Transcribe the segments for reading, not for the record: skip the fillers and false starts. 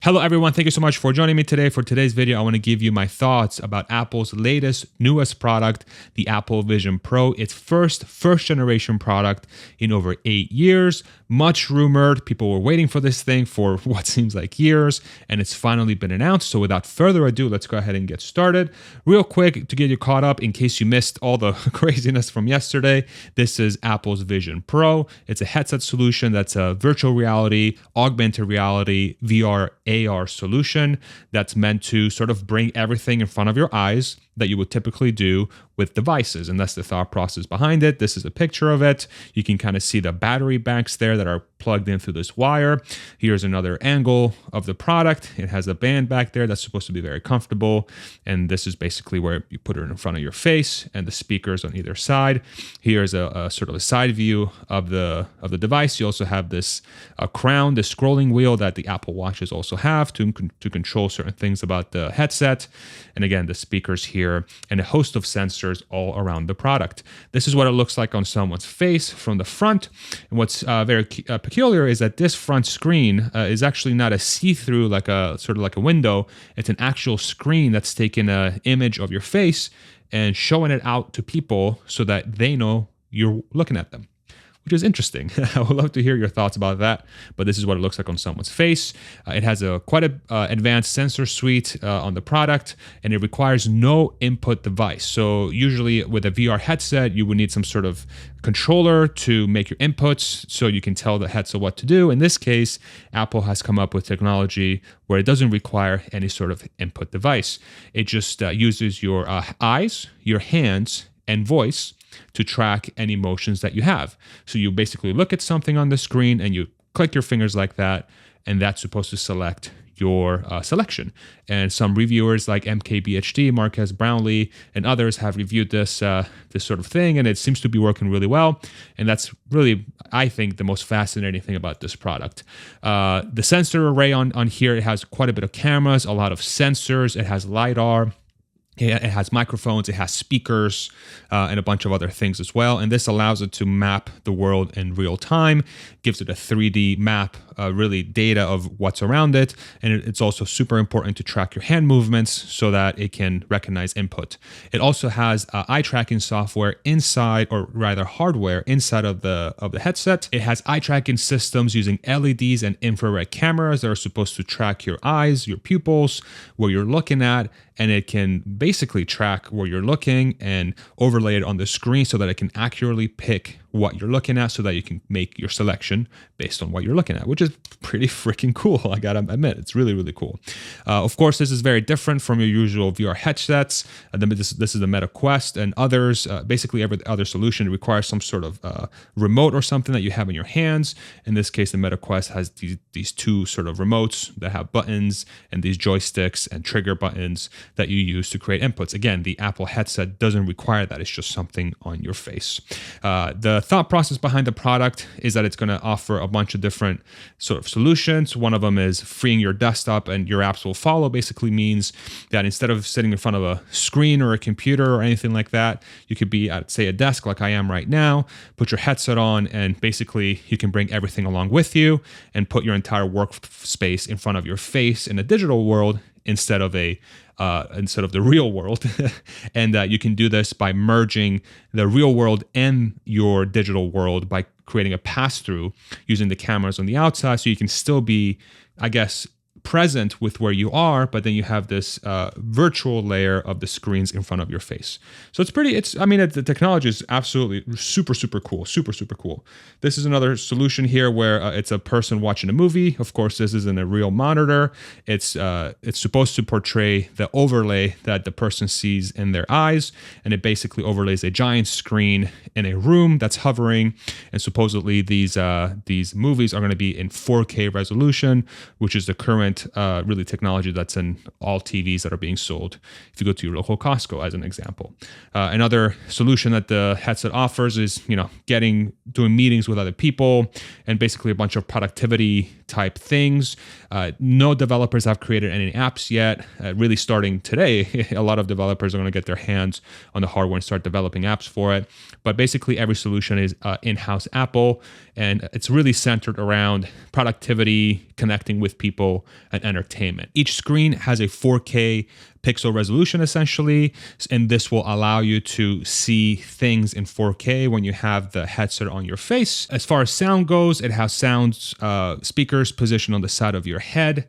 Hello everyone, thank you so much for joining me today. For today's video, I want to give you my thoughts about Apple's newest product, the Apple Vision Pro. Its first generation product in over 8 years. Much rumored, people were waiting for this thing for what seems like years, and it's finally been announced. So without further ado, let's go ahead and get started. Real quick, to get you caught up in case you missed all the craziness from yesterday, this is Apple's Vision Pro. It's a headset solution that's a virtual reality, augmented reality, VR, AR solution that's meant to sort of bring everything in front of your eyes that you would typically do with devices. And that's the thought process behind it. This is a picture of it. You can kind of see the battery banks there that are plugged in through this wire. Here's another angle of the product. It has a band back there that's supposed to be very comfortable. And this is basically where you put it in front of your face and the speakers on either side. Here's a sort of a side view of the device. You also have this crown, the scrolling wheel that the Apple Watches also have to control certain things about the headset. And again, the speakers here and a host of sensors all around the product. This is what it looks like on someone's face from the front. And what's very peculiar is that this front screen is actually not a see-through, like a sort of like a window. It's an actual screen that's taking an image of your face and showing it out to people so that they know you're looking at them, which is interesting. I would love to hear your thoughts about that, but this is what it looks like on someone's face. It has quite a advanced sensor suite on the product, and it requires no input device. So usually with a VR headset, you would need some sort of controller to make your inputs so you can tell the headset what to do. In this case, Apple has come up with technology where it doesn't require any sort of input device. It just uses your eyes, your hands, and voice to track any motions that you have. So you basically look at something on the screen and you click your fingers like that, and that's supposed to select your selection. And some reviewers like MKBHD, Marquez Brownlee, and others have reviewed this sort of thing, and it seems to be working really well. And that's really, I think, the most fascinating thing about this product. The sensor array on here, it has quite a bit of cameras, a lot of sensors. It has LiDAR. It has microphones, it has speakers, and a bunch of other things as well. And this allows it to map the world in real time, gives it a 3D map, really data of what's around it. And it's also super important to track your hand movements so that it can recognize input. It also has eye tracking software inside, or rather hardware inside of the headset. It has eye tracking systems using LEDs and infrared cameras that are supposed to track your eyes, your pupils, where you're looking at, and it can basically track where you're looking and overlay it on the screen so that it can accurately pick what you're looking at so that you can make your selection based on what you're looking at, which is pretty freaking cool. I gotta admit, it's really, really cool. Of course, this is very different from your usual VR headsets. This is the Meta Quest and others. Basically, every other solution requires some sort of remote or something that you have in your hands. In this case, the Meta Quest has these two sort of remotes that have buttons and these joysticks and trigger buttons that you use to create inputs. Again, the Apple headset doesn't require that. It's just something on your face. The thought process behind the product is that it's going to offer a bunch of different sort of solutions. One of them is freeing your desktop and your apps will follow. Basically means that instead of sitting in front of a screen or a computer or anything like that, you could be at, say, a desk like I am right now, put your headset on, and basically you can bring everything along with you and put your entire workspace in front of your face in a digital world instead of the real world. And you can do this by merging the real world and your digital world by creating a pass-through using the cameras on the outside, so you can still be, I guess, present with where you are, but then you have this virtual layer of the screens in front of your face. So the technology is absolutely super, super cool. Super, super cool. This is another solution here where it's a person watching a movie. Of course, this isn't a real monitor. It's supposed to portray the overlay that the person sees in their eyes, and it basically overlays a giant screen in a room that's hovering. And supposedly these movies are going to be in 4K resolution, which is the current really technology that's in all TVs that are being sold if you go to your local Costco, as an example. Another solution that the headset offers is doing meetings with other people and basically a bunch of productivity type things. No developers have created any apps yet. Really starting today, a lot of developers are going to get their hands on the hardware and start developing apps for it. But basically every solution is in-house Apple, And it's really centered around productivity, connecting with people, and entertainment. Each screen has a 4K pixel resolution essentially, and this will allow you to see things in 4K when you have the headset on your face. As far as sound goes, it has speakers positioned on the side of your head,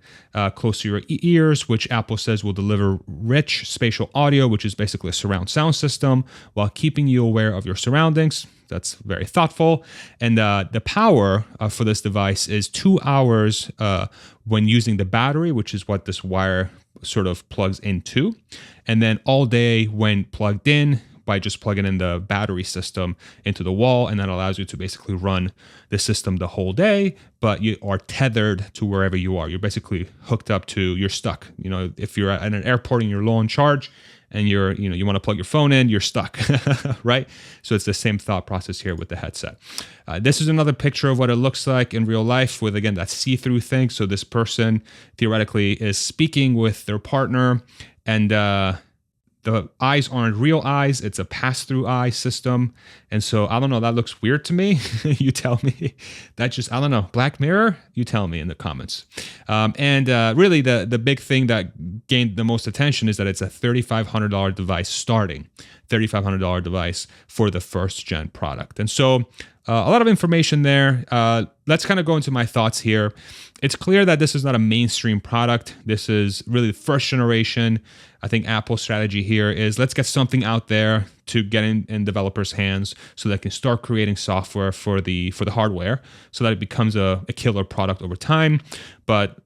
close to your ears, which Apple says will deliver rich spatial audio, which is basically a surround sound system, while keeping you aware of your surroundings. That's very thoughtful. And the power for this device is 2 hours when using the battery, which is what this wire sort of plugs into, and then all day when plugged in by just plugging in the battery system into the wall, and that allows you to basically run the system the whole day, but you are tethered to wherever you are. You're basically hooked up to, you're stuck. If you're at an airport and you're low on charge, and you want to plug your phone in, you're stuck, right? So it's the same thought process here with the headset. This is another picture of what it looks like in real life with, again, that see-through thing. So this person theoretically is speaking with their partner, and the eyes aren't real eyes. It's a pass-through eye system. And so, I don't know, that looks weird to me. You tell me. That just, I don't know, Black Mirror? You tell me in the comments. Really, the big thing that gained the most attention is that it's a $3,500 device starting. $3,500 device for the first gen product. And so a lot of information there. Let's kind of go into my thoughts here. It's clear that this is not a mainstream product. This is really the first generation. I think Apple's strategy here is let's get something out there to get in developers' hands so they can start creating software for the hardware so that it becomes a killer product over time. But,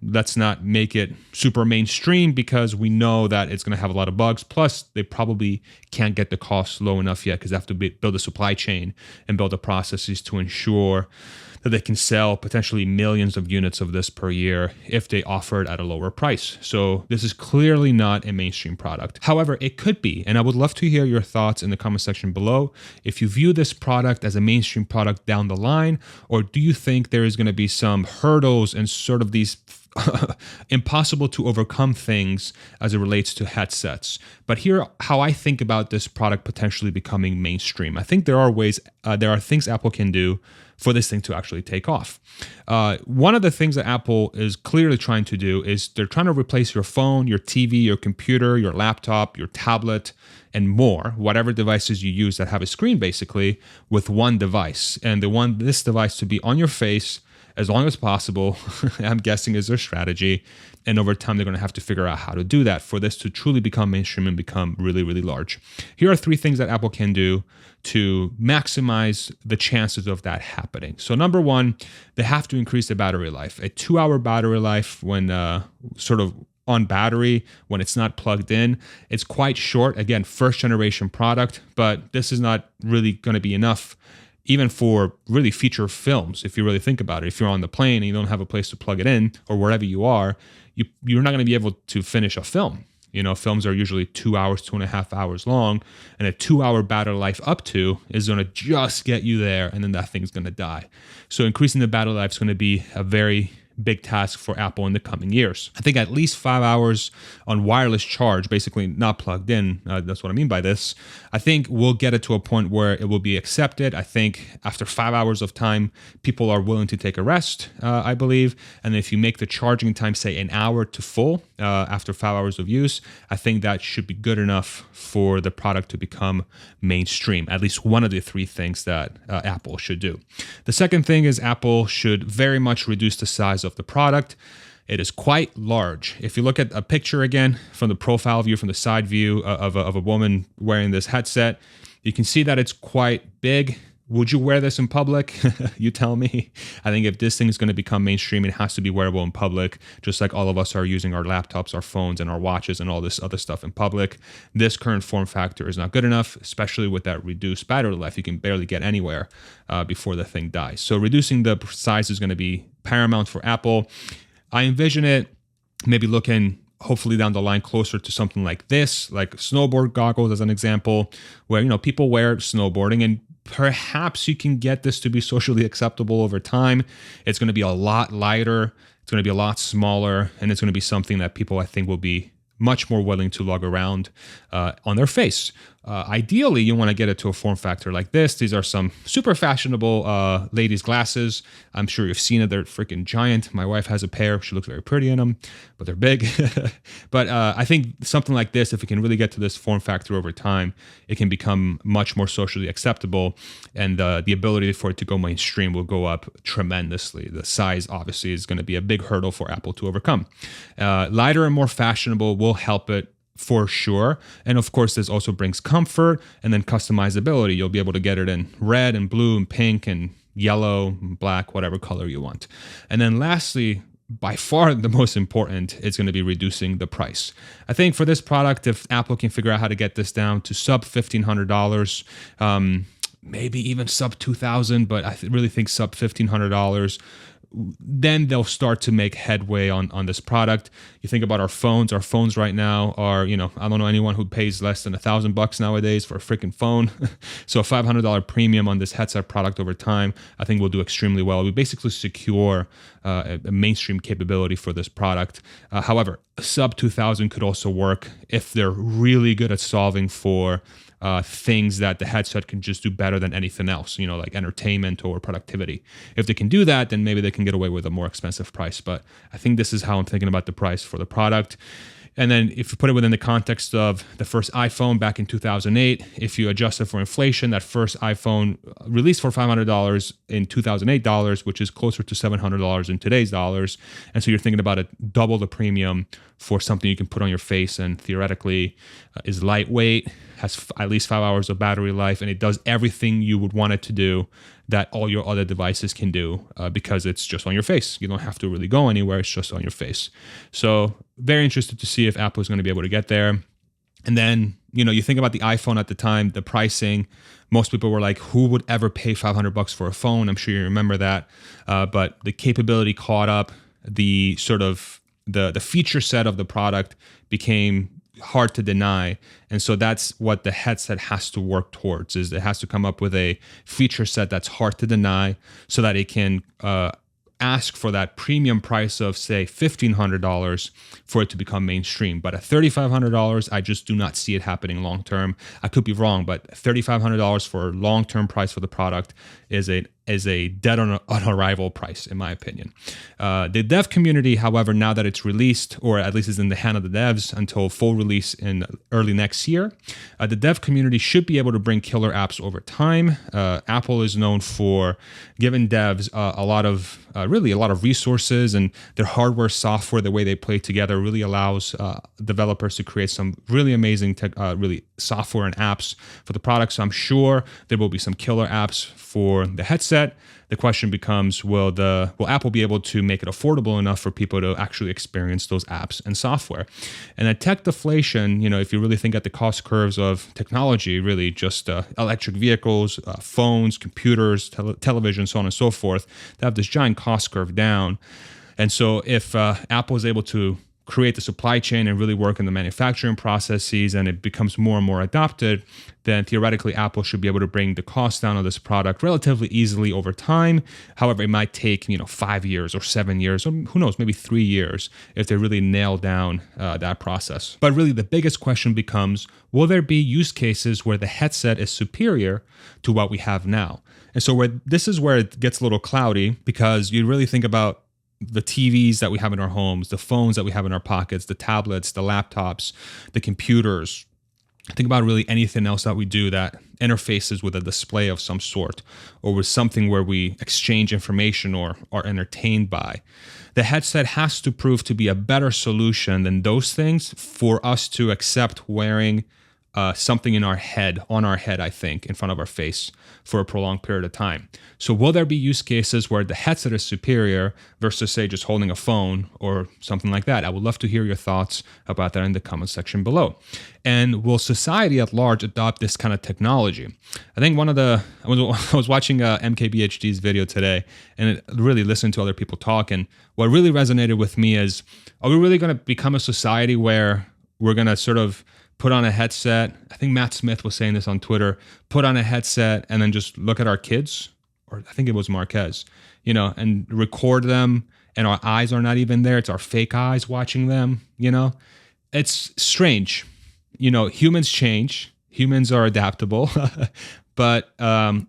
let's not make it super mainstream because we know that it's going to have a lot of bugs. Plus, they probably can't get the cost low enough yet because they have to build a supply chain and build the processes to ensure that they can sell potentially millions of units of this per year if they offer it at a lower price. So this is clearly not a mainstream product. However, it could be, and I would love to hear your thoughts in the comment section below. If you view this product as a mainstream product down the line, or do you think there is going to be some hurdles and sort of these impossible to overcome things as it relates to headsets? But here, how I think about this product potentially becoming mainstream. I think there are things Apple can do for this thing to actually take off. One of the things that Apple is clearly trying to do is they're trying to replace your phone, your TV, your computer, your laptop, your tablet, and more, whatever devices you use that have a screen basically, with one device. And they want this device to be on your face as long as possible, I'm guessing is their strategy. And over time, they're going to have to figure out how to do that for this to truly become mainstream and become really, really large. Here are 3 things that Apple can do to maximize the chances of that happening. So number 1, they have to increase the battery life. A 2-hour battery life when sort of on battery, when it's not plugged in, it's quite short. Again, first generation product, but this is not really going to be enough even for really feature films, if you really think about it. If you're on the plane and you don't have a place to plug it in, or wherever you are, you're not going to be able to finish a film. Films are usually 2 hours, 2.5 hours long, and a 2-hour battery life up to is going to just get you there, and then that thing's going to die. So increasing the battery life is going to be a very big task for Apple in the coming years. I think at least 5 hours on wireless charge, basically not plugged in, that's what I mean by this. I think we'll get it to a point where it will be accepted. I think after 5 hours of time, people are willing to take a rest, I believe. And if you make the charging time, say, an hour to full after 5 hours of use, I think that should be good enough for the product to become mainstream. At least one of the 3 things that Apple should do. The second thing is Apple should very much reduce the size of the product. It is quite large. If you look at a picture again from the profile view, from the side view of a woman wearing this headset, you can see that it's quite big. Would you wear this in public? You tell me. I think if this thing is going to become mainstream, it has to be wearable in public, just like all of us are using our laptops, our phones, and our watches and all this other stuff in public. This current form factor is not good enough, especially with that reduced battery life. You can barely get anywhere before the thing dies. So reducing the size is going to be paramount for Apple. I envision it maybe looking hopefully down the line closer to something like this, like snowboard goggles as an example, where people wear snowboarding, and perhaps you can get this to be socially acceptable over time. It's going to be a lot lighter, it's going to be a lot smaller, and it's going to be something that people, I think, will be much more willing to lug around on their face. Ideally, you want to get it to a form factor like this. These are some super fashionable ladies' glasses. I'm sure you've seen it. They're freaking giant. My wife has a pair. She looks very pretty in them, but they're big. But I think something like this, if it can really get to this form factor over time, it can become much more socially acceptable, and the ability for it to go mainstream will go up tremendously. The size, obviously, is going to be a big hurdle for Apple to overcome. Lighter and more fashionable will help it for sure. And of course, this also brings comfort and then customizability. You'll be able to get it in red and blue and pink and yellow, and black, whatever color you want. And then lastly, by far the most important, is going to be reducing the price. I think for this product, if Apple can figure out how to get this down to sub $1,500, maybe even sub $2,000, but I really think sub $1,500, then they'll start to make headway on this product. You think about our phones. Our phones right now are, I don't know anyone who pays less than $1,000 nowadays for a freaking phone. So a $500 premium on this headset product over time, I think will do extremely well. We basically secure a mainstream capability for this product. However, sub 2,000 could also work if they're really good at solving for things that the headset can just do better than anything else, like entertainment or productivity. If they can do that, then maybe they can get away with a more expensive price. But I think this is how I'm thinking about the price for the product. And then if you put it within the context of the first iPhone back in 2008, if you adjust it for inflation, that first iPhone released for $500 in 2008 dollars, which is closer to $700 in today's dollars. And so you're thinking about it, double the premium for something you can put on your face and theoretically is lightweight, has at least 5 hours of battery life, and it does everything you would want it to do that all your other devices can do because it's just on your face. You don't have to really go anywhere. It's just on your face. So very interested to see if Apple is going to be able to get there. And then, you think about the iPhone at the time, the pricing. Most people were like, who would ever pay $500 for a phone? I'm sure you remember that. But the capability caught up. The sort of the feature set of the product became hard to deny. And so that's what the headset has to work towards, is it has to come up with a feature set that's hard to deny so that it can ask for that premium price of, say, $1,500 for it to become mainstream. But at $3,500, I just do not see it happening long term. I could be wrong, but $3,500 for a long-term price for the product is a dead on arrival price, in my opinion. The dev community, however, now that it's released, or at least is in the hand of the devs until full release in early next year, the dev community should be able to bring killer apps over time. Apple is known for giving devs a lot of resources, and their hardware, software, the way they play together really allows developers to create some really amazing really software and apps for the product. So I'm sure there will be some killer apps for the headset. The question becomes, will Apple be able to make it affordable enough for people to actually experience those apps and software? And at tech deflation, if you really think at the cost curves of technology, really just electric vehicles, phones, computers, television, so on and so forth, they have this giant cost curve down. And so if Apple is able to create the supply chain and really work in the manufacturing processes, and it becomes more and more adopted, then theoretically Apple should be able to bring the cost down of this product relatively easily over time. However, it might take 5 years or 7 years, or who knows, maybe 3 years if they really nail down that process. But really the biggest question becomes, will there be use cases where the headset is superior to what we have now? And so this is where it gets a little cloudy, because you really think about the TVs that we have in our homes, the phones that we have in our pockets, the tablets, the laptops, the computers. Think about really anything else that we do that interfaces with a display of some sort, or with something where we exchange information or are entertained by. The headset has to prove to be a better solution than those things for us to accept wearing something on our head, I think, in front of our face for a prolonged period of time. So will there be use cases where the headset is superior versus, say, just holding a phone or something like that? I would love to hear your thoughts about that in the comment section below. And will society at large adopt this kind of technology? I think I was watching MKBHD's video today, and it really listened to other people talk. And what really resonated with me is, are we really going to become a society where we're going to sort of put on a headset? I think Matt Smith was saying this on Twitter, put on a headset and then just look at our kids, or I think it was Marquez, and record them, and our eyes are not even there. It's our fake eyes watching them, It's strange. Humans change. Humans are adaptable, but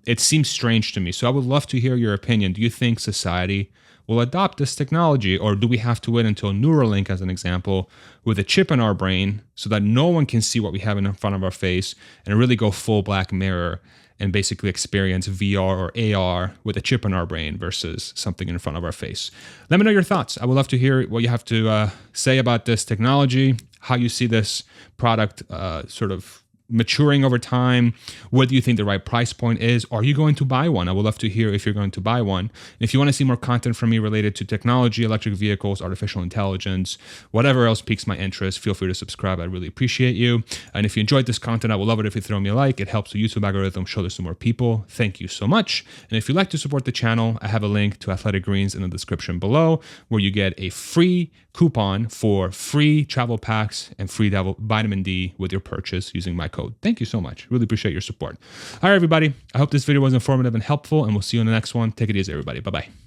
it seems strange to me. So I would love to hear your opinion. Do you think society will adopt this technology, or do we have to wait until Neuralink, as an example, with a chip in our brain so that no one can see what we have in front of our face and really go full Black Mirror and basically experience VR or AR with a chip in our brain versus something in front of our face? Let me know your thoughts. I would love to hear what you have to say about this technology, how you see this product sort of maturing over time. What do you think the right price point is? Are you going to buy one? I would love to hear if you're going to buy one. And if you want to see more content from me related to technology, electric vehicles, artificial intelligence, whatever else piques my interest, feel free to subscribe. I really appreciate you. And if you enjoyed this content, I would love it if you throw me a like. It helps the YouTube algorithm show this to more people. Thank you so much. And if you'd like to support the channel, I have a link to Athletic Greens in the description below, where you get a free coupon for free travel packs and free vitamin D with your purchase using my code. Thank you so much. Really appreciate your support. All right, everybody. I hope this video was informative and helpful, and we'll see you in the next one. Take it easy, everybody. Bye-bye.